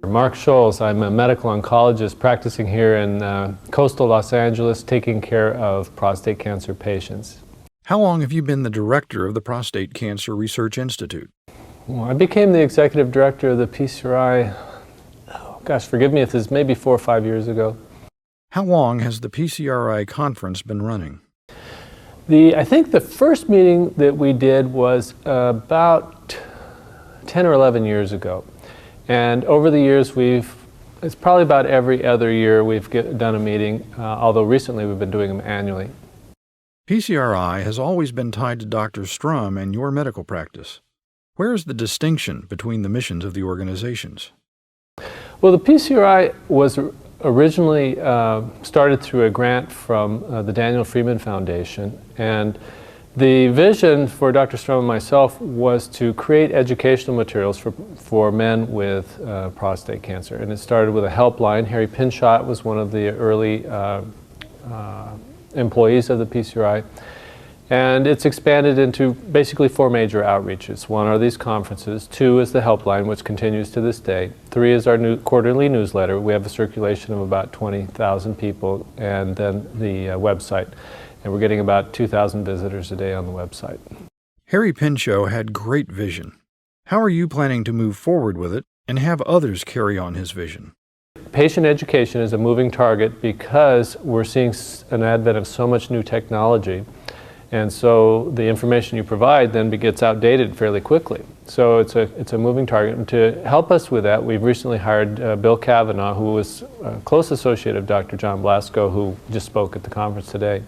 Mark Scholz. I'm a medical oncologist practicing here in coastal Los Angeles, taking care of prostate cancer patients. How long have you been the director of the Prostate Cancer Research Institute? Well, I became the executive director of the PCRI, gosh, forgive me if this is maybe 4 or 5 years ago. How long has the PCRI conference been running? I think the first meeting that we did was about 10 or 11 years ago. And over the years, it's probably about every other year we've done a meeting, although recently we've been doing them annually. PCRI has always been tied to Dr. Strum and your medical practice. Where is the distinction between the missions of the organizations? Well, the PCRI was originally started through a grant from the Daniel Freeman Foundation, and the vision for Dr. Strum and myself was to create educational materials for men with prostate cancer. And it started with a helpline. Harry Pinchot was one of the early employees of the PCRI. And it's expanded into basically 4 major outreaches. 1 are these conferences, 2 is the helpline, which continues to this day, 3 is our quarterly newsletter. We have a circulation of about 20,000 people, and then the website. And we're getting about 2,000 visitors a day on the website. Harry Pinchot had great vision. How are you planning to move forward with it and have others carry on his vision? Patient education is a moving target because we're seeing an advent of so much new technology. And so the information you provide then gets outdated fairly quickly. So it's a moving target. And to help us with that, we've recently hired Bill Cavanaugh, who was a close associate of Dr. John Blasco, who just spoke at the conference today.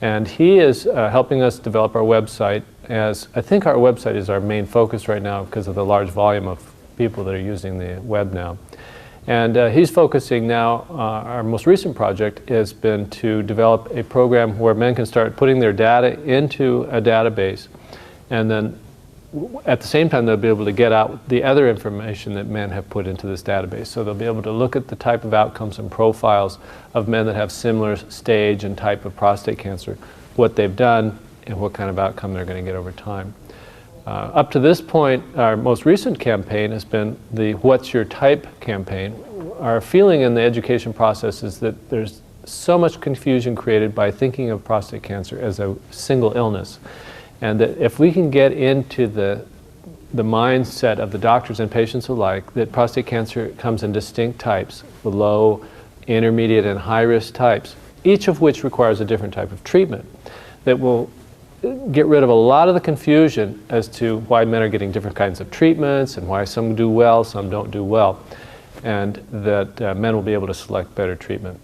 And he is helping us develop our website, as I think our website is our main focus right now because of the large volume of people that are using the web now. And he's focusing now, our most recent project has been to develop a program where men can start putting their data into a database, and then at the same time they'll be able to get out the other information that men have put into this database. So they'll be able to look at the type of outcomes and profiles of men that have similar stage and type of prostate cancer, what they've done, and what kind of outcome they're going to get over time. Up to this point, our most recent campaign has been the What's Your Type campaign. Our feeling in the education process is that there's so much confusion created by thinking of prostate cancer as a single illness. And that if we can get into the mindset of the doctors and patients alike that prostate cancer comes in distinct types, the low, intermediate, and high-risk types, each of which requires a different type of treatment, that will get rid of a lot of the confusion as to why men are getting different kinds of treatments and why some do well, some don't do well, and that men will be able to select better treatment.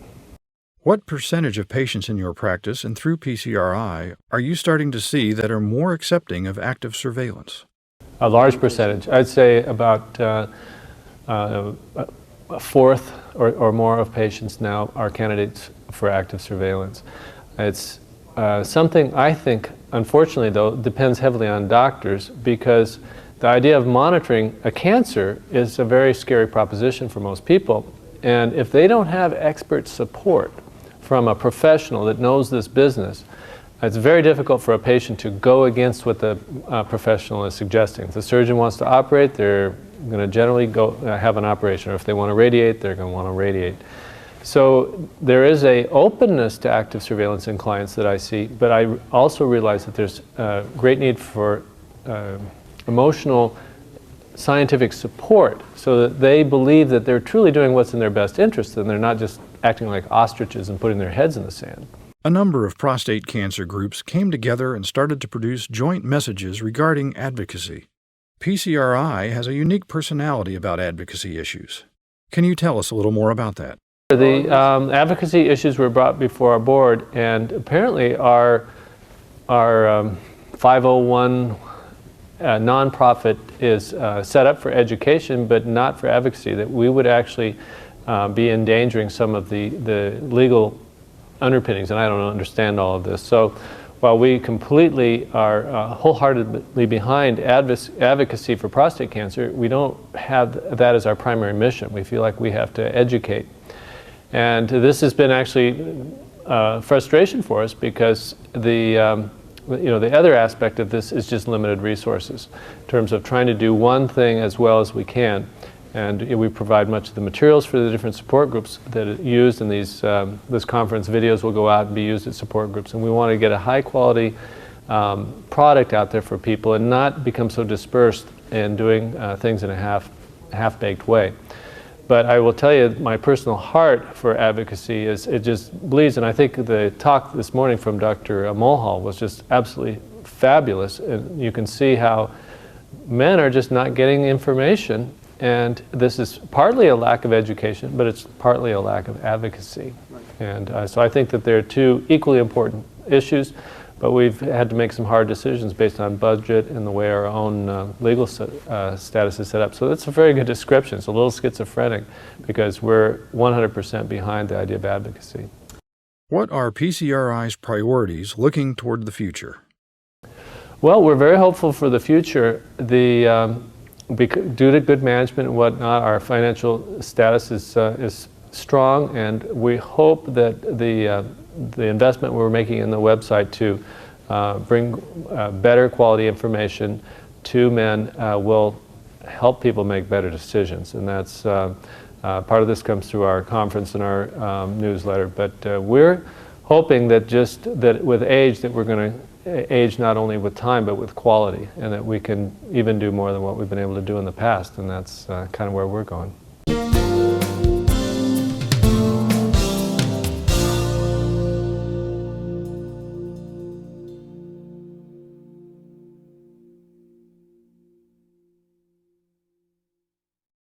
What percentage of patients in your practice and through PCRI are you starting to see that are more accepting of active surveillance? A large percentage. I'd say about a fourth or more of patients now are candidates for active surveillance. It's something I think, unfortunately though, depends heavily on doctors, because the idea of monitoring a cancer is a very scary proposition for most people. And if they don't have expert support from a professional that knows this business, it's very difficult for a patient to go against what the professional is suggesting. If the surgeon wants to operate, they're going to generally go have an operation, or if they want to radiate, they're going to want to radiate. So there is an openness to active surveillance in clients that I see, but I also realize that there's a great need for emotional scientific support so that they believe that they're truly doing what's in their best interest and they're not just acting like ostriches and putting their heads in the sand. A number of prostate cancer groups came together and started to produce joint messages regarding advocacy. PCRI has a unique personality about advocacy issues. Can you tell us a little more about that? The advocacy issues were brought before our board, and apparently our 501 nonprofit is set up for education but not for advocacy, that we would actually be endangering some of the legal underpinnings, and I don't understand all of this. So while we completely are wholeheartedly behind advocacy for prostate cancer, we don't have that as our primary mission. We feel like we have to educate. And this has been actually frustration for us, because the other aspect of this is just limited resources in terms of trying to do one thing as well as we can. And we provide much of the materials for the different support groups that are used in these, this conference. Videos will go out and be used at support groups. And we want to get a high quality product out there for people and not become so dispersed in doing things in a half-baked way. But I will tell you, my personal heart for advocacy is, it just bleeds. And I think the talk this morning from Dr. Mulhall was just absolutely fabulous. And you can see how men are just not getting information. And this is partly a lack of education, but it's partly a lack of advocacy. Right. And so I think that there are two equally important issues, but we've had to make some hard decisions based on budget and the way our own legal status is set up. So that's a very good description. It's a little schizophrenic because we're 100% behind the idea of advocacy. What are PCRI's priorities looking toward the future? Well, we're very hopeful for the future. Due to good management and whatnot, our financial status is strong, and we hope that the investment we're making in the website to bring better quality information to men will help people make better decisions. And that's part of this comes through our conference and our newsletter. But we're hoping that that with age that we're going to age not only with time but with quality, and that we can even do more than what we've been able to do in the past, and that's kind of where we're going.